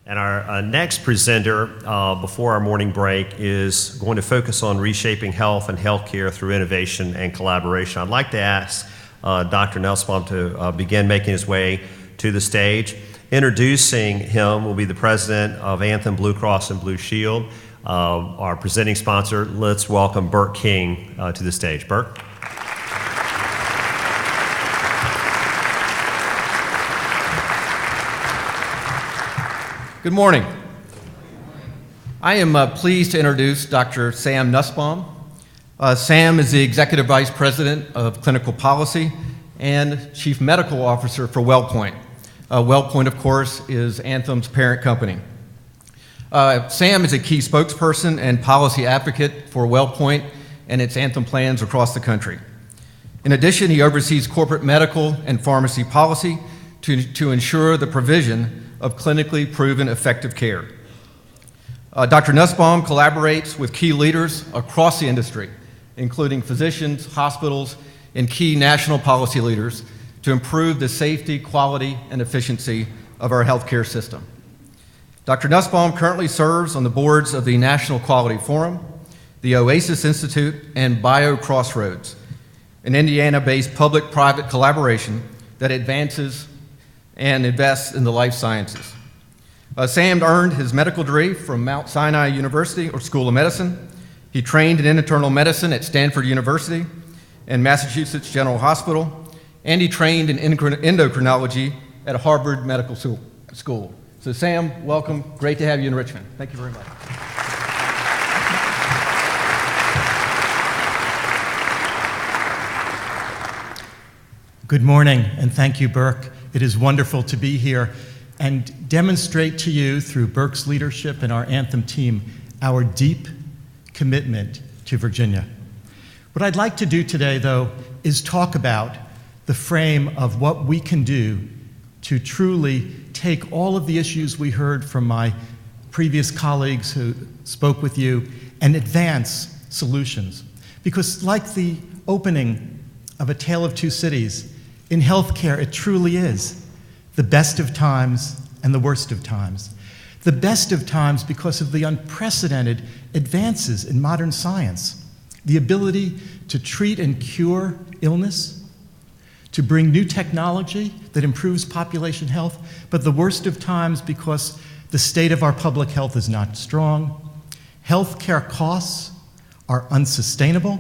And our next presenter before our morning break is going to focus on reshaping health and healthcare through innovation and collaboration. I'd like to ask Dr. Nussbaum to begin making his way to the stage. Introducing him will be the president of Anthem Blue Cross and Blue Shield. Our presenting sponsor, let's welcome Burke King to the stage. Burke. Good morning. I am pleased to introduce Dr. Sam Nussbaum. Sam is the Executive Vice President of Clinical Policy and Chief Medical Officer for WellPoint. WellPoint, of course, is Anthem's parent company. Sam is a key spokesperson and policy advocate for WellPoint and its Anthem plans across the country. In addition, he oversees corporate medical and pharmacy policy to ensure the provision of clinically proven effective care. Dr. Nussbaum collaborates with key leaders across the industry, including physicians, hospitals, and key national policy leaders to improve the safety, quality, and efficiency of our healthcare system. Dr. Nussbaum currently serves on the boards of the National Quality Forum, the Oasis Institute, and BioCrossroads, an Indiana-based public-private collaboration that advances and invests in the life sciences. Sam earned his medical degree from Mount Sinai University or School of Medicine. He trained in internal medicine at Stanford University and Massachusetts General Hospital, and he trained in endocrinology at Harvard Medical School. So Sam, welcome. Great to have you in Richmond. Thank you very much. Good morning, and thank you, Burke. It is wonderful to be here and demonstrate to you, through Burke's leadership and our Anthem team, our deep commitment to Virginia. What I'd like to do today, though, is talk about the frame of what we can do to truly take all of the issues we heard from my previous colleagues who spoke with you and advance solutions. Because like the opening of A Tale of Two Cities, in healthcare, it truly is the best of times and the worst of times. The best of times because of the unprecedented advances in modern science, the ability to treat and cure illness, to bring new technology that improves population health, but the worst of times because the state of our public health is not strong. Healthcare costs are unsustainable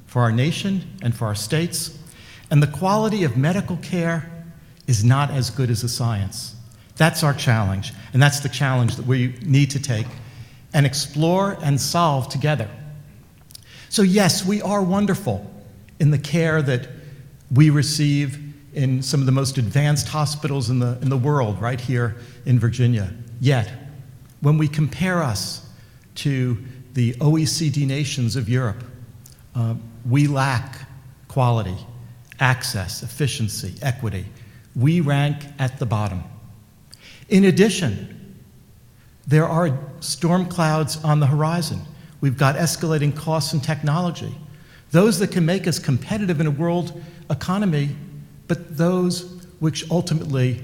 for our nation and for our states. And the quality of medical care is not as good as the science. That's our challenge, and that's the challenge that we need to take and explore and solve together. So yes, we are wonderful in the care that we receive in some of the most advanced hospitals in the world, right here in Virginia. Yet, when we compare us to the OECD nations of Europe, we lack quality, access, efficiency, equity. We rank at the bottom. In addition, there are storm clouds on the horizon. We've got escalating costs and technology, those that can make us competitive in a world economy, but those which ultimately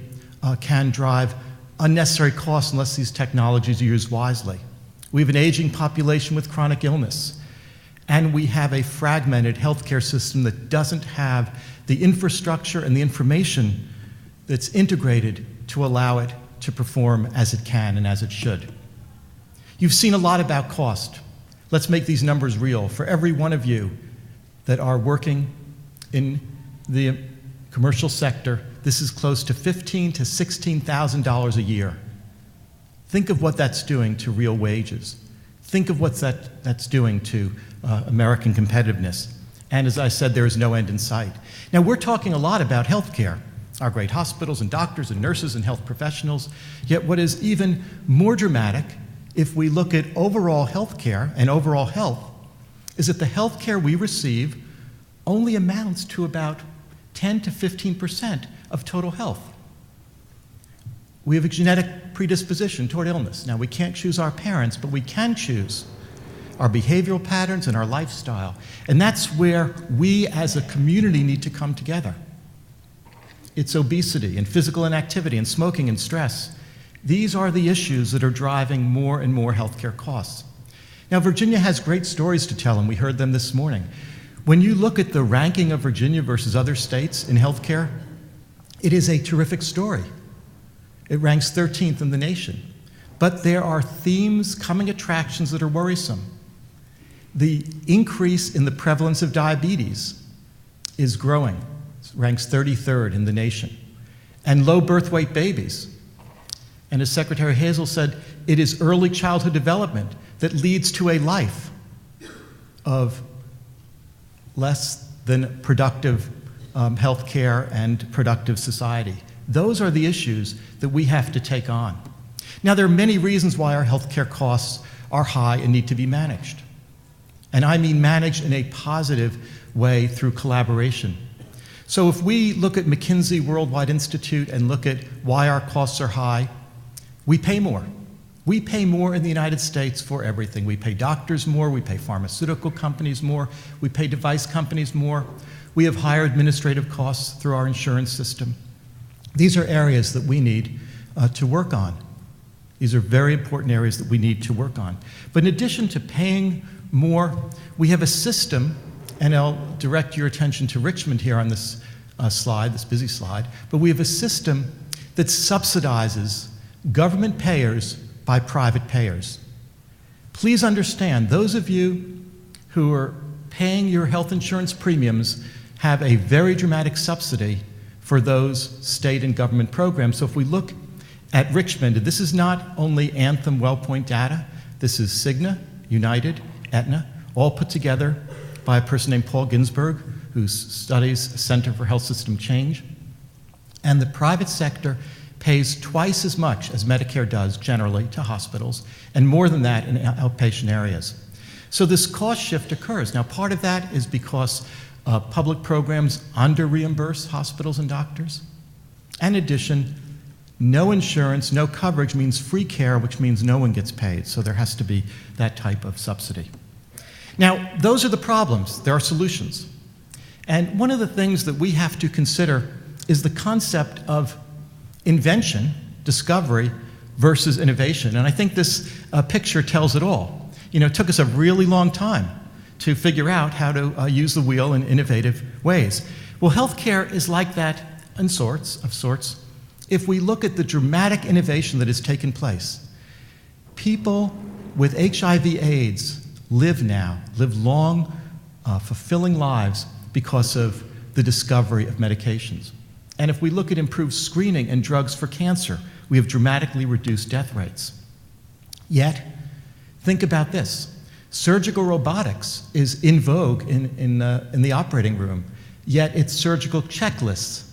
can drive unnecessary costs unless these technologies are used wisely. We have an aging population with chronic illness. And we have a fragmented healthcare system that doesn't have the infrastructure and the information that's integrated to allow it to perform as it can and as it should. You've seen a lot about cost. Let's make these numbers real. For every one of you that are working in the commercial sector, this is close to $15,000 to $16,000 a year. Think of what that's doing to real wages. Think of what that's doing to American competitiveness. And as I said, there is no end in sight. Now, we're talking a lot about healthcare, our great hospitals and doctors and nurses and health professionals. Yet what is even more dramatic, if we look at overall healthcare and overall health, is that the healthcare we receive only amounts to about 10 to 15% of total health. We have a genetic predisposition toward illness. Now, we can't choose our parents, but we can choose our behavioral patterns and our lifestyle. And that's where we as a community need to come together. It's obesity and physical inactivity and smoking and stress. These are the issues that are driving more and more healthcare costs. Now, Virginia has great stories to tell, and we heard them this morning. When you look at the ranking of Virginia versus other states in healthcare, it is a terrific story. It ranks 13th in the nation. But there are themes, coming attractions that are worrisome. The increase in the prevalence of diabetes is growing. It ranks 33rd in the nation. And low birth weight babies. And as Secretary Hazel said, it is early childhood development that leads to a life of less than productive health care and productive society. Those are the issues that we have to take on. Now, there are many reasons why our health care costs are high and need to be managed. And I mean managed in a positive way through collaboration. So if we look at McKinsey Worldwide Institute and look at why our costs are high, we pay more. We pay more in the United States for everything. We pay doctors more, we pay pharmaceutical companies more, we pay device companies more. We have higher administrative costs through our insurance system. These are areas that we need to work on. These are very important areas that we need to work on. But in addition to paying more, we have a system, and I'll direct your attention to Richmond here on this slide, this busy slide, but we have a system that subsidizes government payers by private payers. Please understand, those of you who are paying your health insurance premiums have a very dramatic subsidy for those state and government programs. So if we look at Richmond, this is not only Anthem WellPoint data, this is Cigna, United, Aetna, all put together by a person named Paul Ginsberg, who studies Center for Health System Change. And the private sector pays twice as much as Medicare does generally to hospitals, and more than that in outpatient areas. So this cost shift occurs. Now, part of that is because public programs under-reimburse hospitals and doctors. In addition, no insurance, no coverage means free care, which means no one gets paid. So there has to be that type of subsidy. Now, those are the problems. There are solutions. And one of the things that we have to consider is the concept of invention, discovery, versus innovation. And I think this picture tells it all. You know, it took us a really long time to figure out how to use the wheel in innovative ways. Well, healthcare is like that of sorts. If we look at the dramatic innovation that has taken place, people with HIV/AIDS live long, fulfilling lives because of the discovery of medications. And if we look at improved screening and drugs for cancer, we have dramatically reduced death rates. Yet, think about this. Surgical robotics is in vogue in the operating room, yet it's surgical checklists,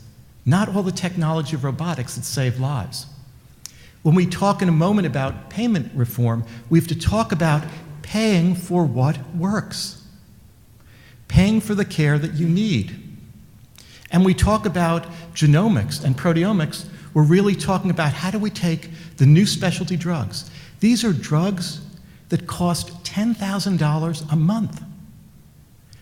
not all the technology of robotics that save lives. When we talk in a moment about payment reform, we have to talk about paying for what works, paying for the care that you need. And we talk about genomics and proteomics, we're really talking about how do we take the new specialty drugs. These are drugs that cost $10,000 a month.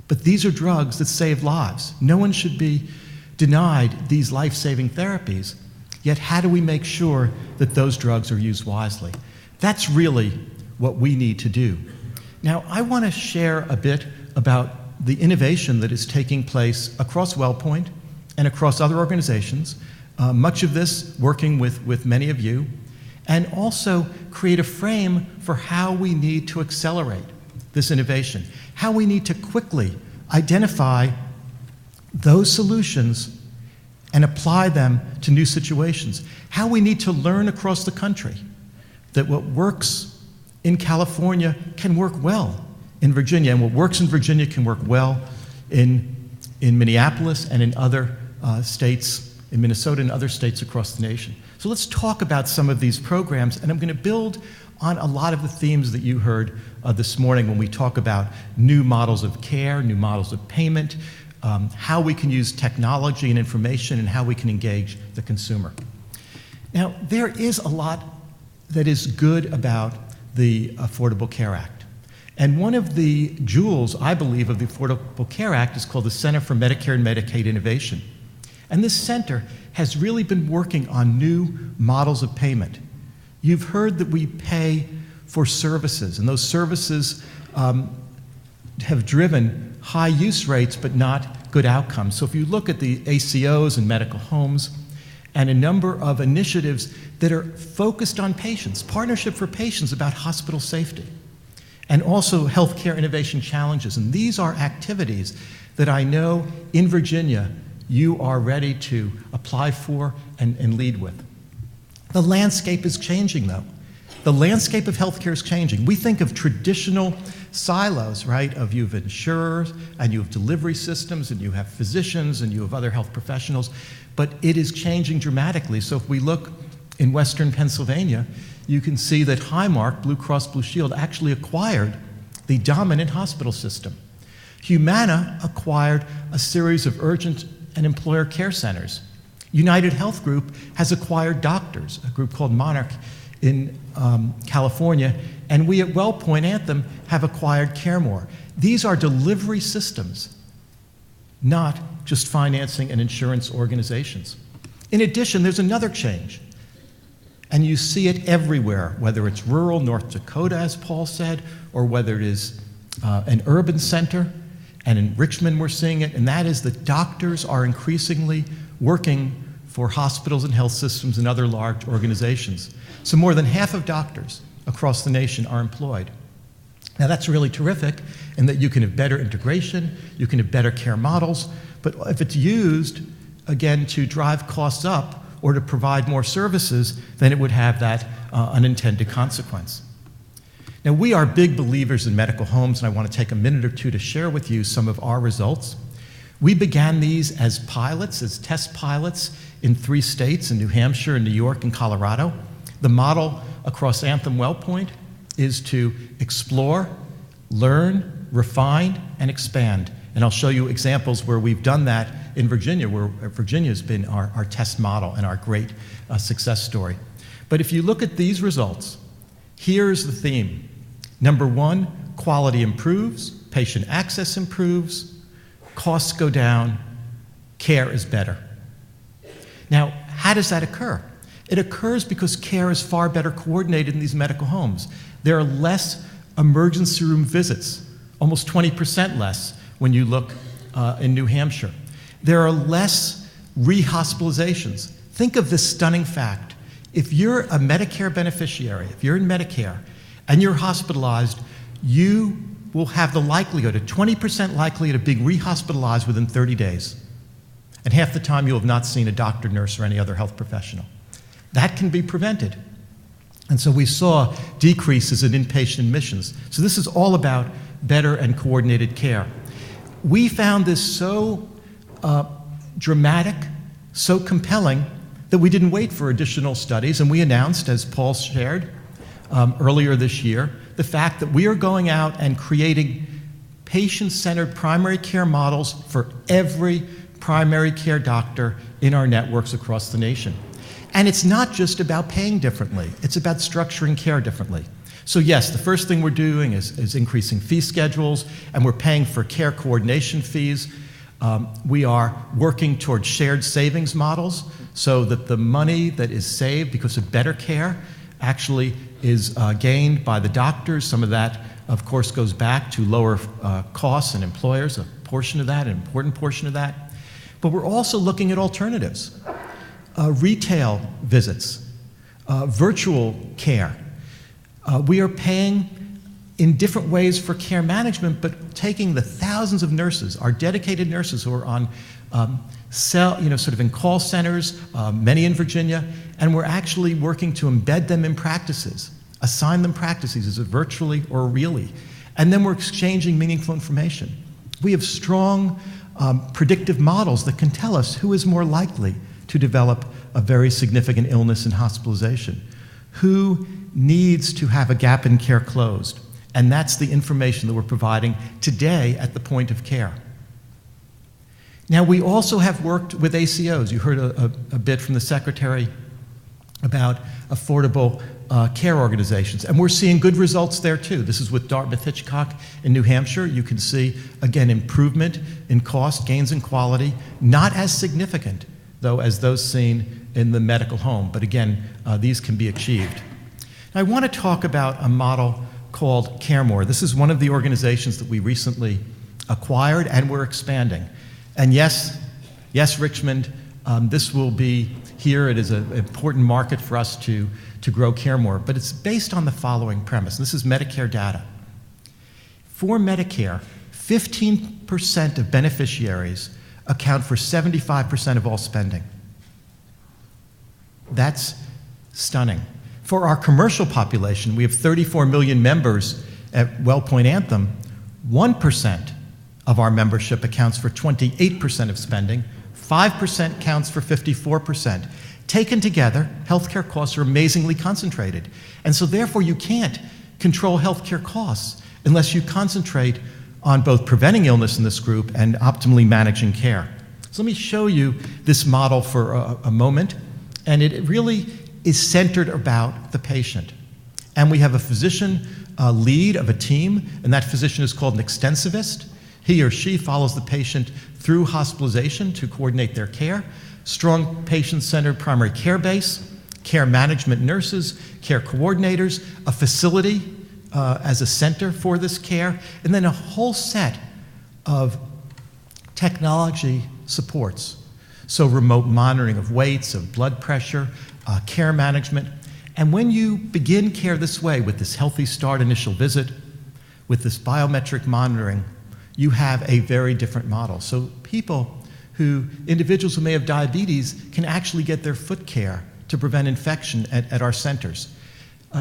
But these are drugs that save lives. No one should be denied these life-saving therapies. Yet how do we make sure that those drugs are used wisely? That's really what we need to do. Now, I want to share a bit about the innovation that is taking place across WellPoint and across other organizations, much of this working with many of you, and also create a frame for how we need to accelerate this innovation, how we need to quickly identify those solutions and apply them to new situations, how we need to learn across the country that what works in California can work well in Virginia, and what works in Virginia can work well in Minneapolis and in other states, in Minnesota and other states across the nation. So let's talk about some of these programs, and I'm going to build on a lot of the themes that you heard this morning when we talk about new models of care, new models of payment, how we can use technology and information, and how we can engage the consumer. Now, there is a lot that is good about the Affordable Care Act. And one of the jewels, I believe, of the Affordable Care Act is called the Center for Medicare and Medicaid Innovation. And this center has really been working on new models of payment You've heard that we pay for services, and those services have driven high use rates but not good outcomes. So if you look at the ACOs and medical homes and a number of initiatives that are focused on patients, Partnership for Patients about hospital safety, and also healthcare innovation challenges. And these are activities that I know in Virginia you are ready to apply for and lead with. The landscape is changing, though. The landscape of healthcare is changing. We think of traditional silos, right? Of you have insurers, and you have delivery systems, and you have physicians, and you have other health professionals, but it is changing dramatically. So if we look in Western Pennsylvania, you can see that Highmark, Blue Cross Blue Shield, actually acquired the dominant hospital system. Humana acquired a series of urgent and employer care centers. United Health Group has acquired doctors, a group called Monarch in California, and we at WellPoint Anthem have acquired CareMore. These are delivery systems, not just financing and insurance organizations. In addition, there's another change, and you see it everywhere, whether it's rural North Dakota, as Paul said, or whether it is an urban center, and in Richmond we're seeing it, and that is that doctors are increasingly working for hospitals and health systems and other large organizations. So more than half of doctors across the nation are employed. Now that's really terrific in that you can have better integration, you can have better care models, but if it's used, again, to drive costs up or to provide more services, then it would have that unintended consequence. Now we are big believers in medical homes, and I want to take a minute or two to share with you some of our results. We began these as pilots, as test pilots in 3 states, in New Hampshire, and New York, and Colorado. The model across Anthem WellPoint is to explore, learn, refine, and expand. And I'll show you examples where we've done that in Virginia, where Virginia's been our test model and our great success story. But if you look at these results, here's the theme. Number 1, quality improves, patient access improves, costs go down, care is better. Now, how does that occur? It occurs because care is far better coordinated in these medical homes. There are less emergency room visits, almost 20% less when you look in New Hampshire. There are less rehospitalizations. Think of this stunning fact. If you're a Medicare beneficiary, if you're in Medicare and you're hospitalized, you will have the likelihood, a 20% likelihood of being rehospitalized within 30 days. And half the time you'll have not seen a doctor, nurse, or any other health professional. That can be prevented. And so we saw decreases in inpatient admissions. So this is all about better and coordinated care. We found this so dramatic, so compelling, that we didn't wait for additional studies, and we announced, as Paul shared earlier this year, the fact that we are going out and creating patient-centered primary care models for every primary care doctor in our networks across the nation. And it's not just about paying differently, it's about structuring care differently. So yes, the first thing we're doing is increasing fee schedules, and we're paying for care coordination fees. We are working towards shared savings models so that the money that is saved because of better care actually is gained by the doctors. Some of that, of course, goes back to lower costs and employers, a portion of that, an important portion of that. But we're also looking at alternatives, retail visits, virtual care. We are paying in different ways for care management, but taking the thousands of nurses, our dedicated nurses who are on sort of in call centers, many in Virginia, and we're actually working to embed them in practices, assign them practices, is it virtually or really, and then we're exchanging meaningful information. We have strong predictive models that can tell us who is more likely to develop a very significant illness and hospitalization, who needs to have a gap in care closed, and that's the information that we're providing today at the point of care. Now, we also have worked with ACOs. You heard a bit from the Secretary about affordable care organizations, and we're seeing good results there too. This is with Dartmouth-Hitchcock in New Hampshire. You can see, again, improvement in cost, gains in quality, not as significant, though, as those seen in the medical home, but again, these can be achieved. I want to talk about a model called CareMore. This is one of the organizations that we recently acquired, and we're expanding. And yes, Richmond, this will be here. It is an important market for us to grow CareMore, but it's based on the following premise. This is Medicare data. For Medicare, 15% of beneficiaries account for 75% of all spending. That's stunning. For our commercial population, we have 34 million members at WellPoint Anthem. 1% of our membership accounts for 28% of spending. 5% counts for 54%. Taken together, healthcare costs are amazingly concentrated. And so therefore you can't control healthcare costs unless you concentrate on both preventing illness in this group and optimally managing care. So let me show you this model for a moment. And it really is centered about the patient. And we have a physician lead of a team, and that physician is called an extensivist. He or she follows the patient through hospitalization to coordinate their care. Strong patient-centered primary care base, care management nurses, care coordinators, a facility as a center for this care, and then a whole set of technology supports. So remote monitoring of weights, of blood pressure, care management. And when you begin care this way, with this Healthy Start initial visit, with this biometric monitoring, you have a very different model. So individuals who may have diabetes can actually get their foot care to prevent infection at our centers.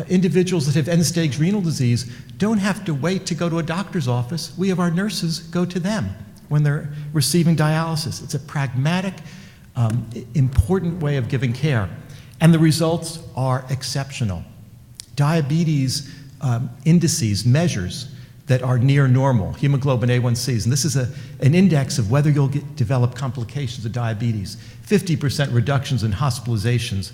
Individuals that have end-stage renal disease don't have to wait to go to a doctor's office. We have our nurses go to them when they're receiving dialysis. It's a pragmatic, important way of giving care. And the results are exceptional. Diabetes indices, measures that are near normal, hemoglobin A1Cs, and this is an index of whether you'll develop complications of diabetes, 50% reductions in hospitalizations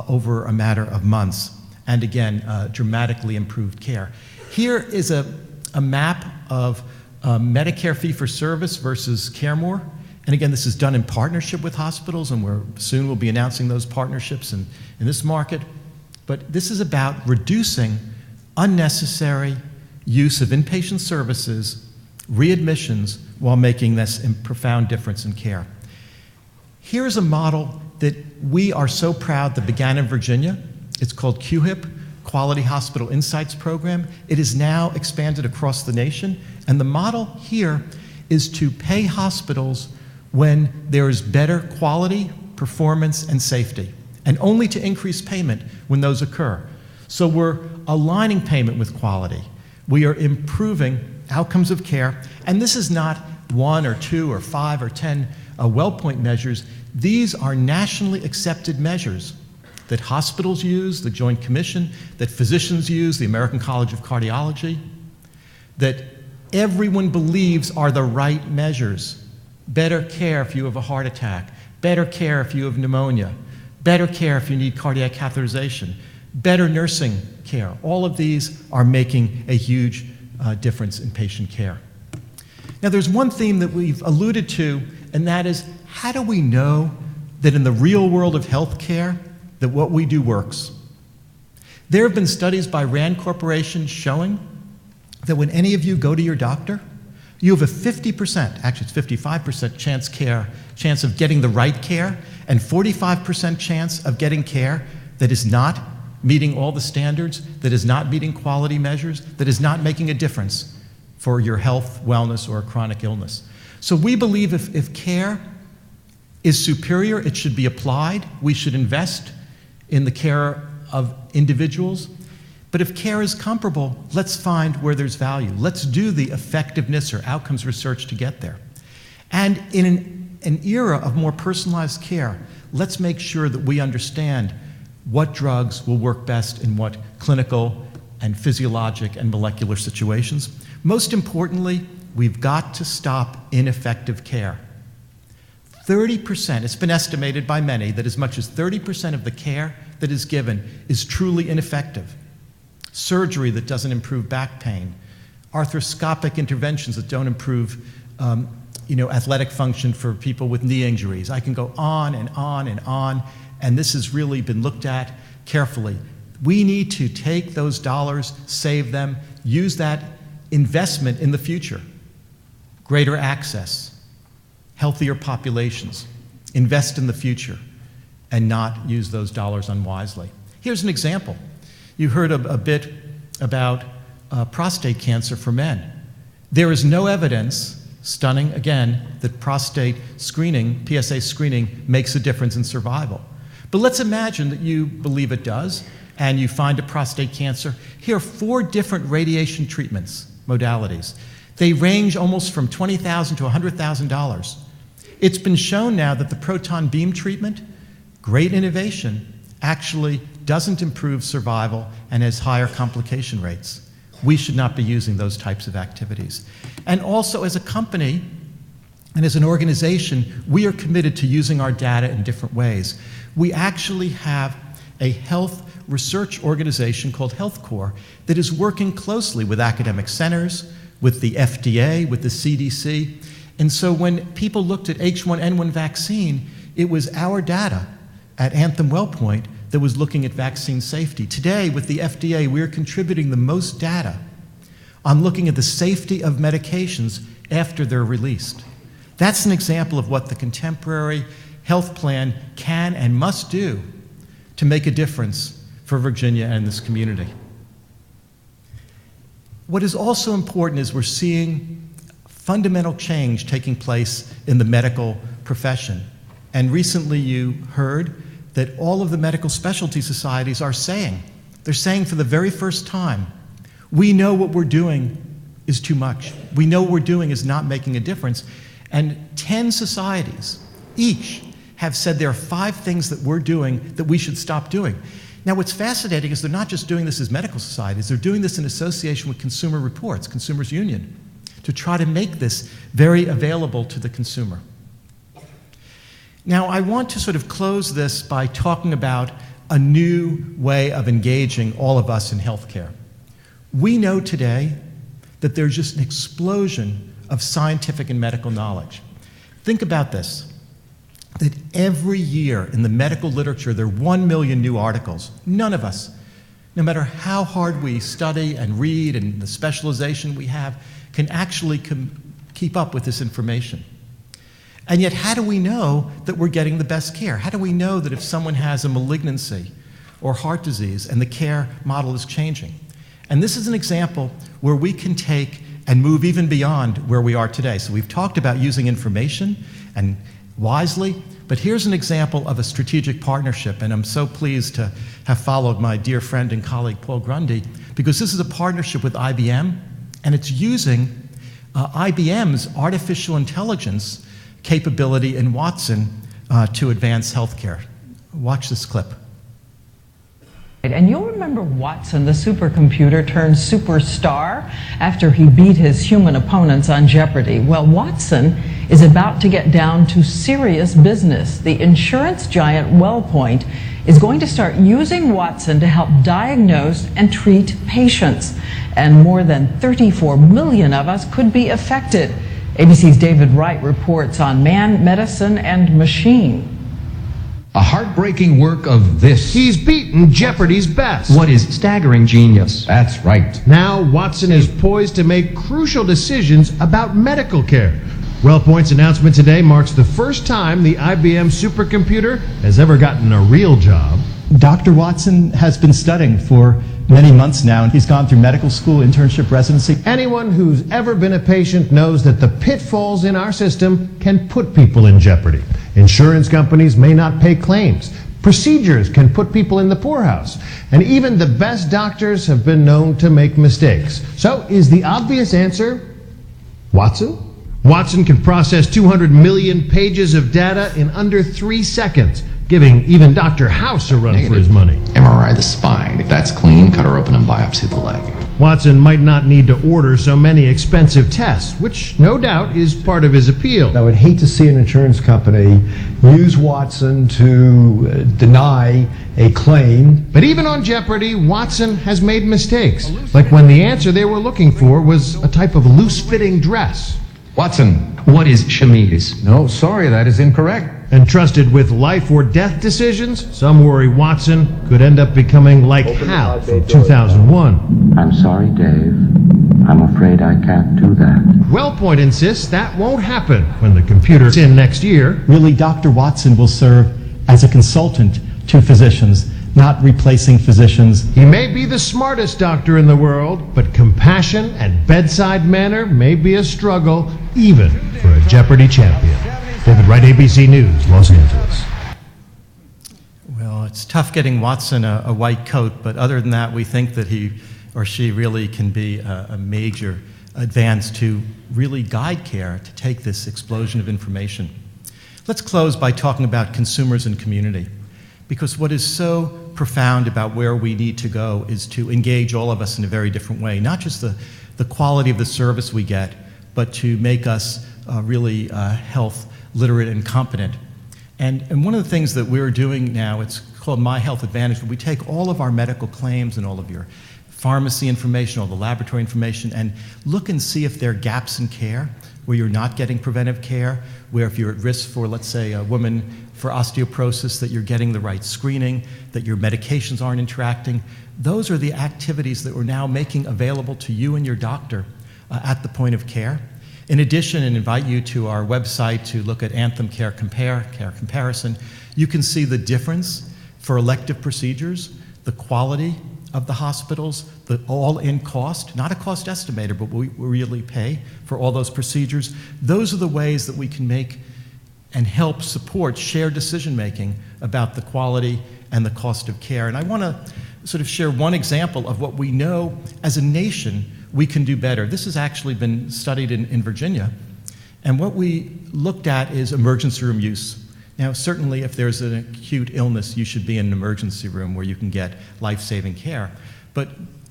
over a matter of months, and again, dramatically improved care. Here is a map of Medicare fee-for-service versus CareMore. And again, this is done in partnership with hospitals, and soon we'll be announcing those partnerships in this market. But this is about reducing unnecessary use of inpatient services, readmissions, while making this a profound difference in care. Here's a model that we are so proud that began in Virginia. It's called QHIP, Quality Hospital Insights Program. It is now expanded across the nation, and the model here is to pay hospitals when there is better quality, performance, and safety, and only to increase payment when those occur. So we're aligning payment with quality. We are improving outcomes of care, and this is not 1 or 2 or 5 or 10 WellPoint measures. These are nationally accepted measures that hospitals use, the Joint Commission, that physicians use, the American College of Cardiology, that everyone believes are the right measures. Better care if you have a heart attack, better care if you have pneumonia, better care if you need cardiac catheterization, better nursing care. All of these are making a huge difference in patient care. Now, there's one theme that we've alluded to, and that is, how do we know that in the real world of healthcare that what we do works? There have been studies by Rand Corporation showing that when any of you go to your doctor, you have a 50%, actually it's 55% chance of getting the right care, and 45% chance of getting care that is not meeting all the standards, that is not meeting quality measures, that is not making a difference for your health, wellness, or chronic illness. So we believe if care is superior, it should be applied. We should invest in the care of individuals. But if care is comparable, let's find where there's value. Let's do the effectiveness or outcomes research to get there. And in an era of more personalized care, let's make sure that we understand what drugs will work best in what clinical and physiologic and molecular situations. Most importantly, we've got to stop ineffective care. 30%, it's been estimated by many that as much as 30% of the care that is given is truly ineffective. Surgery that doesn't improve back pain, arthroscopic interventions that don't improve athletic function for people with knee injuries. I can go on and on and on, and this has really been looked at carefully. We need to take those dollars, save them, use that investment in the future. Greater access, healthier populations, invest in the future, and not use those dollars unwisely. Here's an example. You heard a bit about prostate cancer for men. There is no evidence, stunning again, that prostate screening, PSA screening, makes a difference in survival. But let's imagine that you believe it does, and you find a prostate cancer. Here are 4 different radiation treatments, modalities. They range almost from $20,000 to $100,000. It's been shown now that the proton beam treatment, great innovation, actually doesn't improve survival and has higher complication rates. We should not be using those types of activities. And also as a company and as an organization, we are committed to using our data in different ways. We actually have a health research organization called HealthCore that is working closely with academic centers, with the FDA, with the CDC. And so when people looked at H1N1 vaccine, it was our data at Anthem WellPoint that was looking at vaccine safety. Today, with the FDA, we are contributing the most data on looking at the safety of medications after they're released. That's an example of what the contemporary health plan can and must do to make a difference for Virginia and this community. What is also important is we're seeing fundamental change taking place in the medical profession. And recently you heard that all of the medical specialty societies are saying, they're saying for the very first time, we know what we're doing is too much. We know what we're doing is not making a difference. And 10 societies, each, have said there are 5 things that we're doing that we should stop doing. Now what's fascinating is they're not just doing this as medical societies, they're doing this in association with Consumer Reports, Consumers Union, to try to make this very available to the consumer. Now, I want to sort of close this by talking about a new way of engaging all of us in healthcare. We know today that there's just an explosion of scientific and medical knowledge. Think about this, that every year in the medical literature, there are 1 million new articles. None of us, no matter how hard we study and read and the specialization we have, can actually keep up with this information. And yet, how do we know that we're getting the best care? How do we know that if someone has a malignancy or heart disease and the care model is changing? And this is an example where we can take and move even beyond where we are today. So we've talked about using information and wisely, but here's an example of a strategic partnership, and I'm so pleased to have followed my dear friend and colleague Paul Grundy, because this is a partnership with IBM, and it's using IBM's artificial intelligence capability in Watson to advance healthcare. Watch this clip. And you'll remember Watson, the supercomputer turned superstar after he beat his human opponents on Jeopardy. Well, Watson is about to get down to serious business. The insurance giant WellPoint is going to start using Watson to help diagnose and treat patients. And more than 34 million of us could be affected. ABC's David Wright reports on man, medicine, and machine. A heartbreaking work of this. He's beaten Jeopardy's best. What is staggering genius? That's right. Now Watson is poised to make crucial decisions about medical care. WellPoint's announcement today marks the first time the IBM supercomputer has ever gotten a real job. Dr. Watson has been studying for many months now, and he's gone through medical school, internship, residency. Anyone who's ever been a patient knows that the pitfalls in our system can put people in jeopardy. Insurance companies may not pay claims. Procedures can put people in the poorhouse. And even the best doctors have been known to make mistakes. So is the obvious answer Watson? Watson can process 200 million pages of data in under 3 seconds, giving even Dr. House a run for his money. MRI the spine. If that's clean, cut her open and biopsy the leg. Watson might not need to order so many expensive tests, which no doubt is part of his appeal. I would hate to see an insurance company use Watson to deny a claim. But even on Jeopardy, Watson has made mistakes, like when the answer they were looking for was a type of loose-fitting dress. Watson, what is chemise? No, sorry, that is incorrect. Entrusted with life or death decisions, some worry Watson could end up becoming like Hal from 2001. I'm sorry, Dave. I'm afraid I can't do that. WellPoint insists that won't happen when the computer's in next year. Really, Dr. Watson will serve as a consultant to physicians, not replacing physicians. He may be the smartest doctor in the world, but compassion and bedside manner may be a struggle, even for a Jeopardy champion. David Wright, ABC News, Los Angeles. Well, it's tough getting Watson a white coat, but other than that, we think that he or she really can be a major advance to really guide care to take this explosion of information. Let's close by talking about consumers and community, because what is so profound about where we need to go is to engage all of us in a very different way, not just the quality of the service we get, but to make us really health literate and competent. And one of the things that we're doing now, it's called My Health Advantage, where we take all of our medical claims and all of your pharmacy information, all the laboratory information, and look and see if there are gaps in care, where you're not getting preventive care, where if you're at risk for, let's say, a woman for osteoporosis, that you're getting the right screening, that your medications aren't interacting. Those are the activities that we're now making available to you and your doctor at the point of care. In addition, and invite you to our website to look at Anthem Care Comparison, you can see the difference for elective procedures, the quality of the hospitals, the all-in cost, not a cost estimator, but we really pay for all those procedures. Those are the ways that we can make and help support shared decision-making about the quality and the cost of care. And I want to sort of share one example of what we know as a nation we can do better. This has actually been studied in Virginia, and what we looked at is emergency room use. Now, certainly if there's an acute illness, you should be in an emergency room where you can get life-saving care, but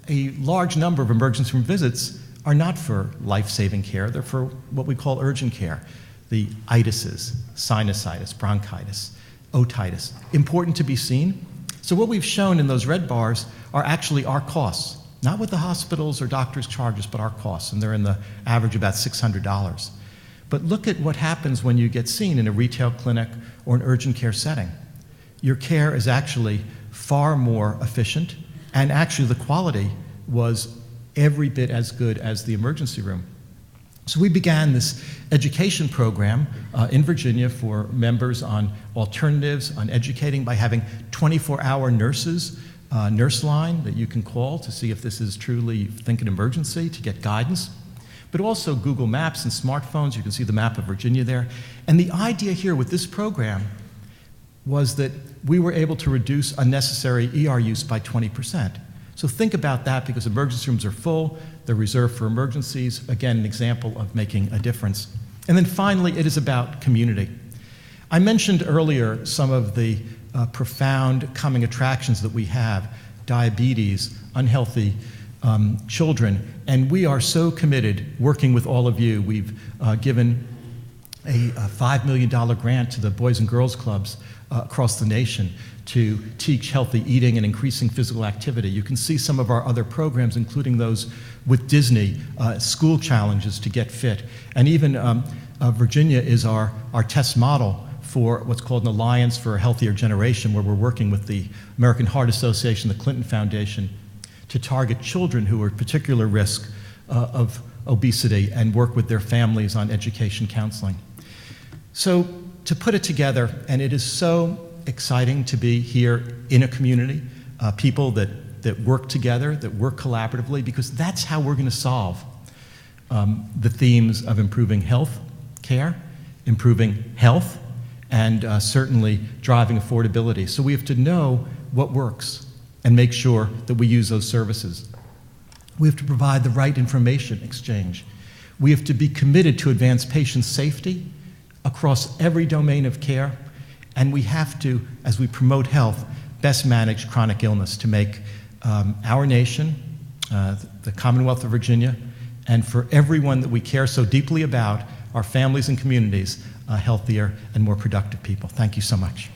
a large number of emergency room visits are not for life-saving care, they're for what we call urgent care. The itises, sinusitis, bronchitis, otitis, important to be seen. So what we've shown in those red bars are actually our costs. Not what the hospitals or doctors charge us, but our costs, and they're in the average about $600. But look at what happens when you get seen in a retail clinic or an urgent care setting. Your care is actually far more efficient, and actually the quality was every bit as good as the emergency room. So we began this education program in Virginia for members on alternatives, on educating by having 24-hour nurses, nurse line that you can call to see if this is truly, you think, an emergency, to get guidance. But also Google Maps and smartphones. You can see the map of Virginia there. And the idea here with this program was that we were able to reduce unnecessary ER use by 20%. So think about that, because emergency rooms are full, they're reserved for emergencies. Again, an example of making a difference. And then finally, it is about community. I mentioned earlier some of the profound coming attractions that we have: diabetes, unhealthy children, and we are so committed working with all of you. We've given a $5 million grant to the Boys and Girls Clubs across the nation to teach healthy eating and increasing physical activity. You can see some of our other programs, including those with Disney, school challenges to get fit. And even Virginia is our test model for what's called an Alliance for a Healthier Generation, where we're working with the American Heart Association, the Clinton Foundation, to target children who are at particular risk of obesity and work with their families on education counseling. So to put it together, and it is so exciting to be here in a community, people that work together, that work collaboratively, because that's how we're going to solve the themes of improving health care, improving health, and certainly driving affordability. So we have to know what works and make sure that we use those services. We have to provide the right information exchange. We have to be committed to advance patient safety across every domain of care, and we have to, as we promote health, best manage chronic illness to make our nation, the Commonwealth of Virginia, and for everyone that we care so deeply about, our families and communities, healthier and more productive people. Thank you so much.